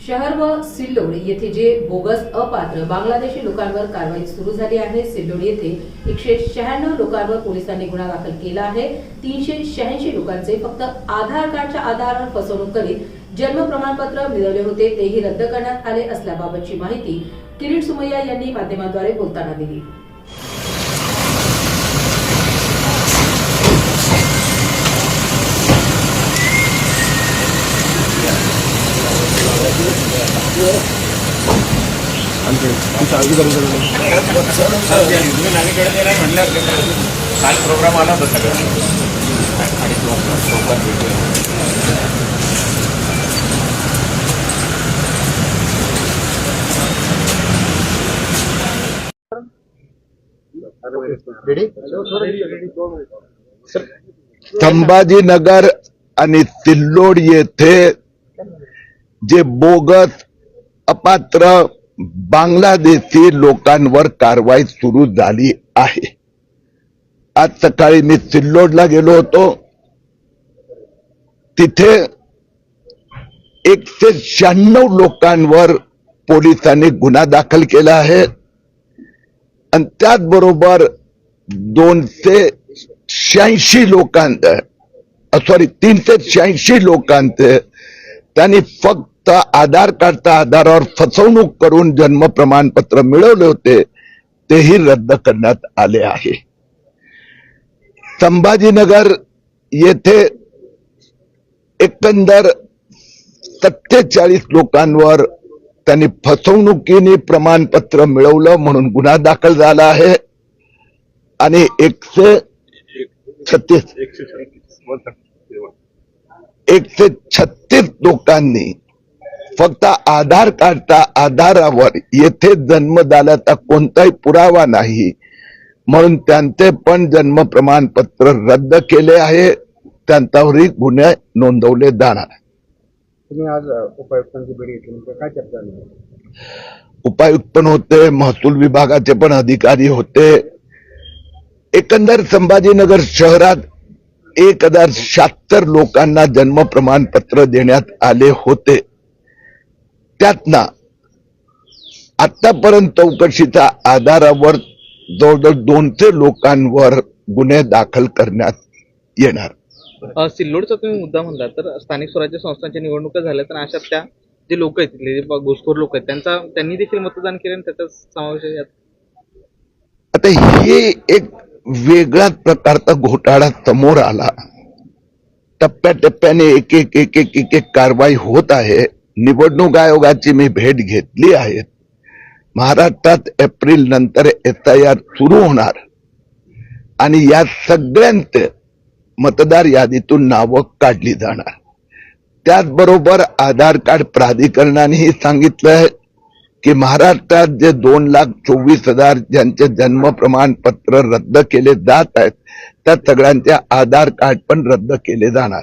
शहर व सिल्लोड येथे जे बोगस अपात्र बांगलादेशी लोकांवर कारवाई सुरू झाली आहे। सिल्लोड येथे 196 लोकांवर पोलिसांनी गुन्हा दाखल केला आहे। 386 लोकांचे फक्त आधार कार्डच्या आधारावर फसवणूक करीत जन्म प्रमाणपत्र मिळवले होते, तेही रद्द करण्यात आले असल्याबाबतची माहिती किरीट सुमैया यांनी माध्यमांद्वारे बोलताना दिली। काल प्रोग्राम आला होता सगळं संभाजीनगर आणि सिल्लोड येथे जे बोगस अपात्र बांगलादेशी लोकांवर कारवाई सुरू झाली आहे। आज सकाळी मी सिल्लोडला गेलो होतो, तिथे 196 लोकांवर पोलिसांनी गुन्हा दाखल केला आहे आणि त्याचबरोबर 386 लोकांचे त्यांनी फक्त आधार कार्डच्या आधारावर फसवणूक करून जन्म प्रमाणपत्र मिळवले होते, तेही रद्द करण्यात आले आहे। संभाजीनगर येथे एकंदर 47 लोकांवर त्यांनी फसवणुकीने प्रमाणपत्र मिळवलं म्हणून गुन्हा दाखल झाला आहे आणि 136 लोकांनी फक्त आधार कार्डच्या आधारावर येथे जन्म झाल्याचा कोणताही पुरावा नाही म्हणून त्यांचे पण जन्म प्रमाणपत्र रद्द केले आहे, त्यांच्यावरही गुन्हे नोंदवले जाणार। तुम्ही आज उपायुक्तांची भेट घेतली, काय चर्चा झाली? उपायुक्त पण होते, महसूल विभागाचे पण अधिकारी होते। एकंदर संभाजीनगर शहरात 1076 लोकांना जन्म प्रमाणपत्र देण्यात आले होते। त्यातना आतापर्यंत चौकशीच्या आधारावर जवळजवळ 200 लोकांवर गुन्हे दाखल करण्यात येणार। सिल्लोडचा तुम्ही मुद्दा म्हणला तर स्थानिक स्वराज्य संस्थांच्या निवडणुका झाल्या तर अशा त्या जे लोक आहेत तिथले जे घुसखोर लोक आहेत त्यांनी देखील मतदान केलं आणि त्याचा समावेश आहे यात। आता हे एक वेगळ्याच प्रकारचा घोटाळा समोर आला। टप्प्याटप्प्याने एक कारवाई होत आहे। निवडणूक आयोगाची मी भेट घेतली आहे। महाराष्ट्रात एप्रिल नंतर SIR सुरू होणार आणि या सगळ्यांचे मतदार यादीतून नावं काढली जाणार। त्याचबरोबर आधार कार्ड प्राधिकरणानेही सांगितलंय की महाराष्ट्रात जे 2,24,000 ज्यांचे जन्म प्रमाणपत्र रद्द केले जात आहेत त्या सगळ्यांचे आधार कार्ड पण रद्द केले जाणार।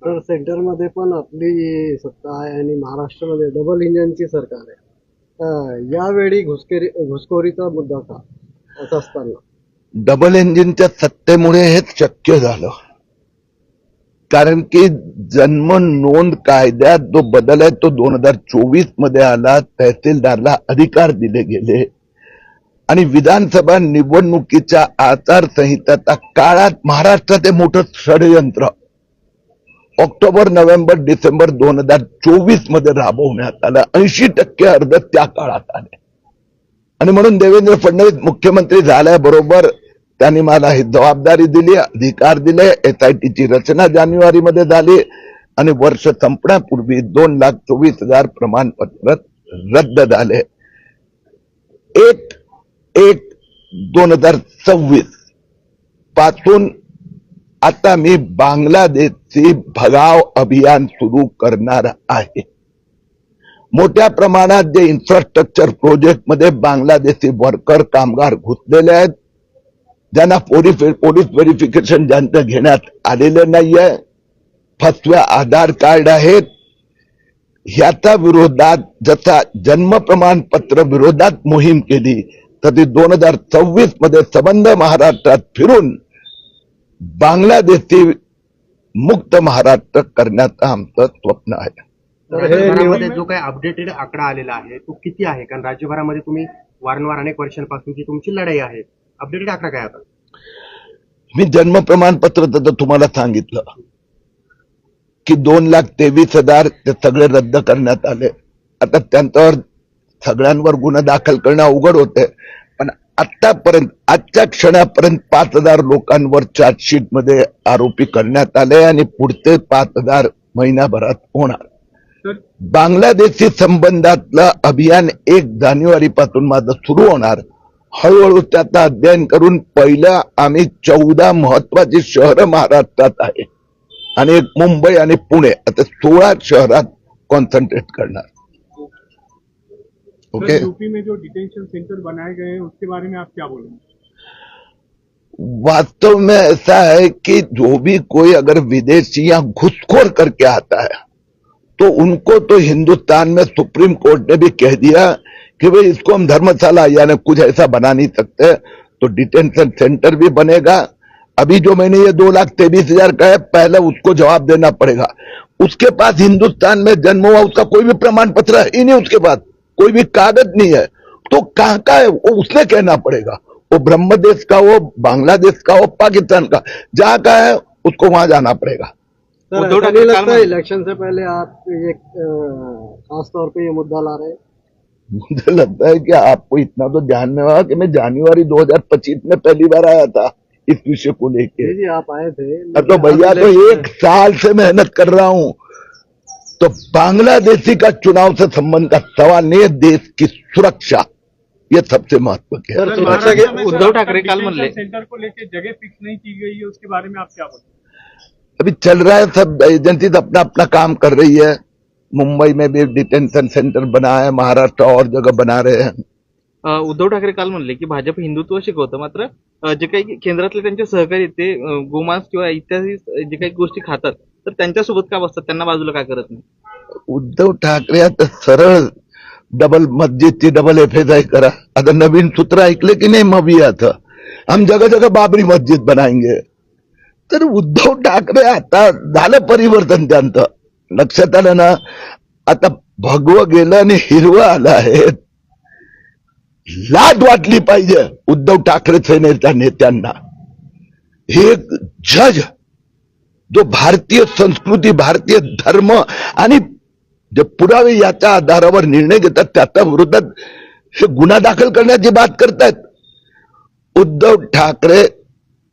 तर सेंटरमध्ये पण आपली सत्ता आहे आणि महाराष्ट्रामध्ये डबल इंजिनची सरकार आहे, यावेळी घुसखोरीचा मुद्दा का असं असताना डबल इंजिनच्या सत्तेमुळे हे शक्य झालं, कारण की जन्म नोंद कायद्यात जो बदल आहे तो 2024 मध्ये आला। तहसीलदारला अधिकार दिले गेले आणि विधानसभा निवडणुकीच्या आचारसंहितेच्या काळात महाराष्ट्रात मोठं षडयंत्र ऑक्टोबर, नोव्हेंबर, डिसेंबर 2024 मध्ये राबवण्यात आलं। 80% अर्ज त्या काळात आले आणि म्हणून देवेंद्र फडणवीस मुख्यमंत्री झाल्याबरोबर त्यांनी मला ही जबाबदारी दिली, अधिकार दिले। SITची रचना जानेवारी मध्ये झाली आणि वर्ष संपण्यापूर्वी 2,24,000 प्रमाणपत्र रद्द झाले। 1/1/2026 पासून आता मी बांगलादेशची भगाव अभियान सुरू करणार आहे। मोठ्या प्रमाणात जे इन्फ्रास्ट्रक्चर प्रोजेक्ट मध्ये बांगलादेशी वर्कर कामगार घुसलेले आहेत, ज्यांना पोलीस व्हेरिफिकेशन ज्यांचं घेण्यात आलेलं नाहीये, फसव्या आधार कार्ड आहेत, ह्याच्या विरोधात जसा जन्म प्रमाणपत्र विरोधात मोहीम केली तर ती 2026 मध्ये संबंध महाराष्ट्रात फिरून बांगलादेशी मुक्त महाराष्ट्र करण्याचं आमचं स्वप्न आहे। राज्यभरामध्ये जो काही अपडेटेड आकडा आलेला आहे तो किती आहे? कारण राज्यभरामध्ये तुम्ही वारंवार अनेक वर्षांपासूनची तुमची लढाई आहे. अपडेटेड आकडा काय आता? मी जन्म प्रमाणपत्र तर तुम्हाला सांगितलं की 2,23,000 ते सगळे रद्द करण्यात आले. आता त्यांच्यावर सगळ्यांवर गुन्हा दाखल करणं अवघड होते, पण आतापर्यंत आजच्या क्षणापर्यंत 5,000 लोकांवर चार्जशीट मध्ये आरोपी करण्यात आले आणि पुढचे 5,000 महिन्याभरात होणार. बांगलादेशी संबंधातलं अभियान 1 जानेवारी पासून माझं सुरू होणार. हळूहळू त्याचं अध्ययन करून पहिलं आम्ही 14 महत्वाची शहरं महाराष्ट्रात आहे आणि एक मुंबई आणि पुणे, आता 16 शहरात कॉन्सन्ट्रेट करणार. ओके. यूपी में जो डिटेंशन सेंटर बनाए गए हैं उसके बारे में आप क्या बोलेंगे? वास्तव में ऐसा है कि जो भी कोई अगर विदेशी या घुसखोर करके आता है तो उनको तो हिंदुस्तान में सुप्रीम कोर्ट ने भी कह दिया कि भाई इसको हम धर्मशाला यानी कुछ ऐसा बना नहीं सकते, तो डिटेंशन सेंटर भी बनेगा. अभी जो मैंने ये 2,23,000 का है, पहले उसको जवाब देना पड़ेगा. उसके पास हिंदुस्तान में जन्म हुआ उसका कोई भी प्रमाण पत्र है ही नहीं, उसके पास कोई भी कागज नहीं है, तो कहां का है वो उसने कहना पड़ेगा. वो ब्रह्म देश का हो, बांग्लादेश का हो, पाकिस्तान का, जहां का है उसको वहां जाना पड़ेगा. सर, ऐसा नहीं लगता इलेक्शन से पहले आप ये खास तौर पे ये मुद्दा ला रहे हैं? मुझे लगता है कि आपको इतना तो ध्यान में होगा कि मैं जनवरी 2025 में पहली बार आया था इस विषय को लेके. जी आप आए थे. तो भैया तो 1 साल से मेहनत कर रहा हूं. तो बांग्लादेशी का चुनाव से संबंध का सवाल नहीं है, देश की सुरक्षा ये सबसे महत्व के है. सुरक्षा के उद्धव ठाकरे काल म्हणले सेंटर को लेकर जगह फिक्स नहीं की गई है, उसके बारे में आप क्या बोलते हैं? अभी चल रहा है, सब एजेंसीज अपना अपना काम कर रही है. मुंबई में भी डिटेंशन सेंटर बना है, महाराष्ट्र और जगह बना रहे हैं. उद्धव ठाकरे काल म्हणले की भाजप हिंदुत्व शिकवतं, मात्र जे काही केंद्रातले त्यांचे सहकारी ते गोमांस किंवा इत्यादी जे काही गोष्टी खातात तर त्यांच्यासोबत का बसतात, त्यांना बाजूला का करत नाही? उद्धव ठाकरे आता सरळ डबल मस्जिदची डबल एफएसआय करा. आता नवीन सूत्र ऐकले की नाही मवियाचं, हम जगह जगह बाबरी मस्जिद बनाएंगे. तर उद्धव ठाकरे आता झालं परिवर्तन त्यांचं. लक्षात आलं ना, आता भगवं गेलं आणि हिरवं आलं आहे. लाज वाटली पाहिजे उद्धव ठाकरे सेनेच्या नेत्यांना. हे एक जज जो भारतीय संस्कृती, भारतीय धर्म आणि जे पुरावे याच्या आधारावर निर्णय घेतात त्याच्या विरोधात हे गुन्हा दाखल करण्याची बात करतायत. उद्धव ठाकरे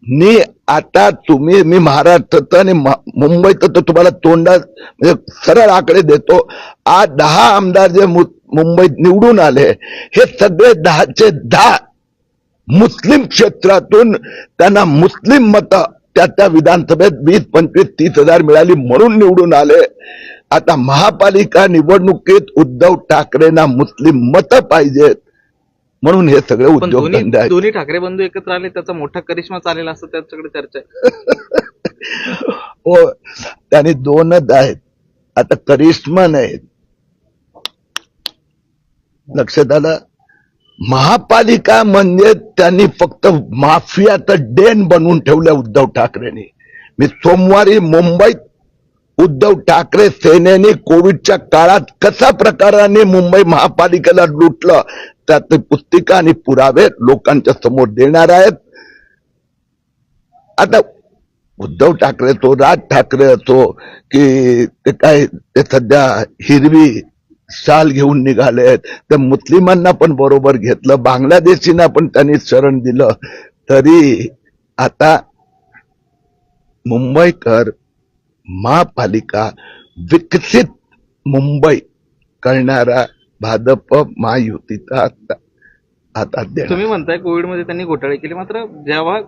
नी आता तुम्ही, मी महाराष्ट्रात आणि मुंबईत तर तुम्हाला तोंडात म्हणजे सरळ आकडे देतो. आज 10 आमदार जे मुंबईत निवडून आले हे सगळे 10चे 10 मुस्लिम क्षेत्रातून त्यांना मुस्लिम मतं त्या विधानसभेत 20, 25, 30,000 मिळाली म्हणून निवडून आले. आता महापालिका निवडणुकीत उद्धव ठाकरेंना मुस्लिम मतं पाहिजेत म्हणून हे सगळे उद्योगधंदे आहेत. दोन्ही ठाकरे बंधू एकत्र आले त्याचा मोठा करिश्मा चालेला असं त्याच्याकडे चर्चा आहे. हो, त्यांनी 2च आहेत, आता करिश्मा नाहीत. लक्षात आलं. महापालिका म्हणजे त्यांनी फक्त माफियाचं डेन बनवून ठेवलं उद्धव ठाकरेंनी. मी सोमवारी मुंबईत उद्धव ठाकरे सेनेने कोविडच्या काळात कशा प्रकाराने मुंबई महापालिकेला लुटलं त्याचे पुस्तिका आणि पुरावे लोकांच्या समोर देणार आहेत. आता उद्धव ठाकरे असो, राज ठाकरे असो की ते काय, ते सध्या हिरवी शाल घेऊन निघाले आहेत. तर मुस्लिमांना पण बरोबर घेतलं, बांगलादेशींना पण त्यांनी शरण दिलं. तरी आता मुंबईकर महापालिका विकसित मुंबई करणारा भाजप महायुतीचा आता तुम्ही म्हणताय कोविडमध्ये त्यांनी घोटाळे केले, मात्र जेव्हा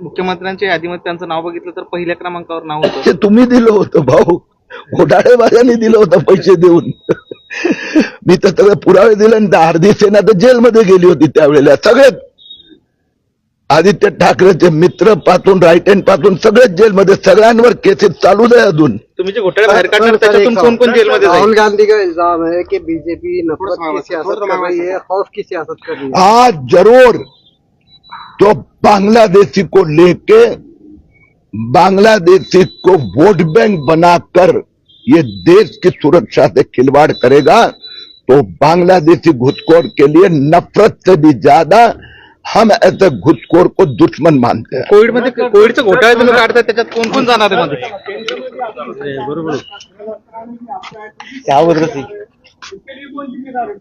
मुख्यमंत्र्यांच्या यादीमध्ये त्यांचं नाव बघितलं तर पहिल्या क्रमांकावर नाव होतं. ते तुम्ही दिलं होतं भाऊ, घोटाळेबाजांनी दिलं होतं पैसे देऊन. मी तर सगळे पुरावे दिले आणि अर्धी सेना तर जेलमध्ये गेली होती त्यावेळेला. सगळे आदित्य ठाकरेचे मित्र पासून राईट हँड पासून सगळेच जेलमध्ये, सगळ्यांवर केसेस चालूच आहे अजून. तुम्ही जे घोटाळे बाहेर काढणार त्याच्यातून कोण कोण जेलमध्ये जाईल? राहुल गांधी का इल्जाम है कि बीजेपी नफरत की सियासत कर रही है, खौफ की सियासत कर रही है. आज जरूर तो बांग्लादेशी को लेके बांग्लादेशी को वोट बैंक बनाकर ये देश की सुरक्षा से खिलवाड़ करेगा तो बांग्लादेशी घुसखोर के लिए नफरत से भी ज्यादा हम ऐसे घुसखोर को दुश्मन मानते हैं. कोविडमध्ये कोविडचं घोटाळे तुम्ही काढताय त्याच्यात कोण कोण जाणार आहे मध्ये? बरोबर त्याबद्दलच इसके लिए कौन जिम्मेदार है?